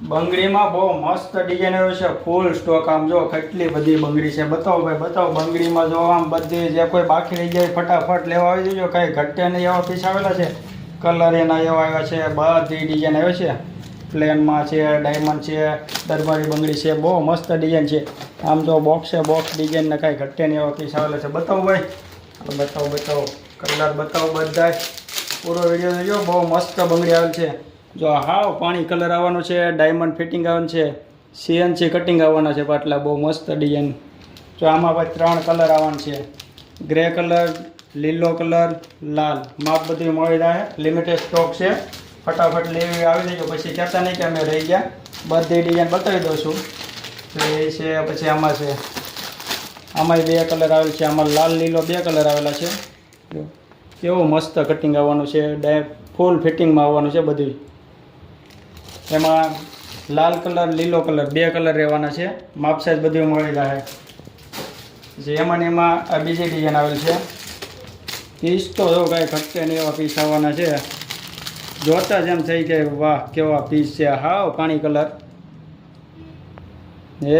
બંગડીમાં બહુ મસ્ત ડિઝાઇન આવ્યો છે, ફૂલ સ્ટોક. આમ જો કેટલી બધી બંગડી છે, બતાવો ભાઈ બતાવો. બંગડીમાં જો આમ બધી જે કોઈ બાકી રહી જાય ફટાફટ લેવા આવી જજો, કાંઈ ઘટે નહીં એવા પીસ આવેલા છે. કલર એના એવા આવ્યા છે, બધી ડિઝાઇન આવે છે. પ્લેનમાં છે, ડાયમંડ છે, દરબારી બંગડી છે, બહુ મસ્ત ડિઝાઇન છે. આમ જો બોક્સ છે, બોક્સ ડિઝાઇનને કાંઈ ઘટે નહીં એવા પીસ આવેલા છે. બતાવો ભાઈ, બતાવો કલર બતાવો બધા. પૂરો વિડીયો જોજો, બહુ મસ્ત બંગડી આવેલ છે. જો હાવ પાણી કલર આવવાનો છે, ડાયમંડ ફિટિંગ આવવાનું છે, સીએનસી કટિંગ આવવાના છે પાટલા, બહુ મસ્ત ડિઝાઇન. જો આમાં ભાઈ 3 કલર આવવાના છે, ગ્રે કલર, લીલો કલર, લાલ. માપ બધું મળી રહે, લિમિટેડ સ્ટોક છે. ફટાફટ લેવી આવી જજો, પછી કહેતા નહીં કે અમે રહી ગયા. બધી ડિઝાઇન બતાવી દઉં છું. એ છે, પછી આમાં છે, આમાંય 2 કલર આવેલ છે. આમાં લાલ લીલો 2 કલર આવેલા છે. જો કેવું મસ્ત કટિંગ આવવાનું છે, ફૂલ ફિટિંગમાં આવવાનું છે બધું. એમાં લાલ કલર, લીલો કલર 2 કલર રહેવાના છે. માપ સાઈઝ બધું મળી રહે. જે એમાં ને એમાં આ બીજી ડિઝાઇન આવેલ છે. પીસ તો જો કાંઈ ઘટે નહીં એવા પીસ આવવાના છે. જોતા જ એમ થઈ કે વાહ કેવા પીસ છે. હાવ પાણી કલર,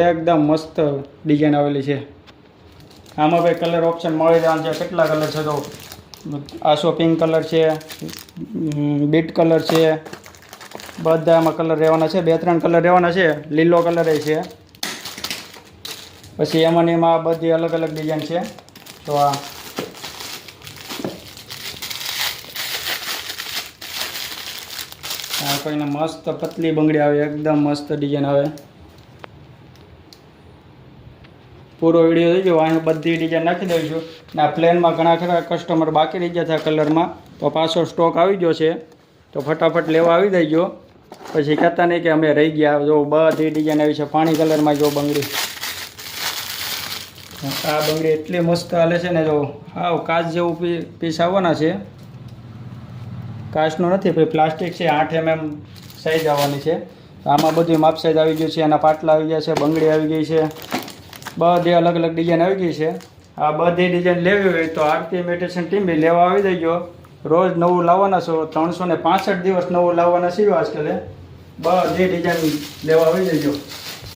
એકદમ મસ્ત ડિઝાઇન આવેલી છે. આમાં ભાઈ કલર ઓપ્શન મળી રહ્યા છે. કેટલા કલર છે તો આસો પિંક કલર છે, બીટ કલર છે, બધા આમાં કલર રહેવાના છે. 2-3 કલર રહેવાના છે. લીલો કલર છે. પછી એમાં ને એમાં બધી અલગ અલગ ડિઝાઇન છે. તો આ કોઈને મસ્ત પતલી બંગડી આવે, એકદમ મસ્ત ડિઝાઇન આવે. પૂરો વિડીયો જોઈજો. અહીં બધી ડિઝાઇન નાખી દઈશું. ને આ પ્લેનમાં ઘણા ખરા કસ્ટમર બાકી રહી ગયા હતા કલરમાં, તો પાછો સ્ટોક આવી ગયો છે. તો ફટાફટ લેવા આવી દેજો, પછી કહેતા નહીં કે અમે રહી ગયા. જો બધી ડિઝાઇન આવી છે. પાણી કલરમાં જો બંગડી, આ બંગડી એટલી મસ્ત હાલે છે ને. જો હાવ કાચ જેવું પીસ આવવાના છે. કાચનો નથી ભાઈ, પ્લાસ્ટિક છે. 8 mm સાઈઝ આવવાની છે. આમાં બધું માપ સાઈઝ આવી ગયું છે. એના પાટલા આવી ગયા છે, બંગડી આવી ગઈ છે, બધી અલગ અલગ ડિઝાઇન આવી ગઈ છે. આ બધી ડિઝાઇન લેવી હોય તો આરતી ઇમિટેશન ટીમ બી લેવા આવી દેજો. રોજ નવું લાવવાના છો, 365 દિવસ નવું લાવવાના છીએ આજકાલ. બધી ડિઝાઇન લેવા આવી દેજો.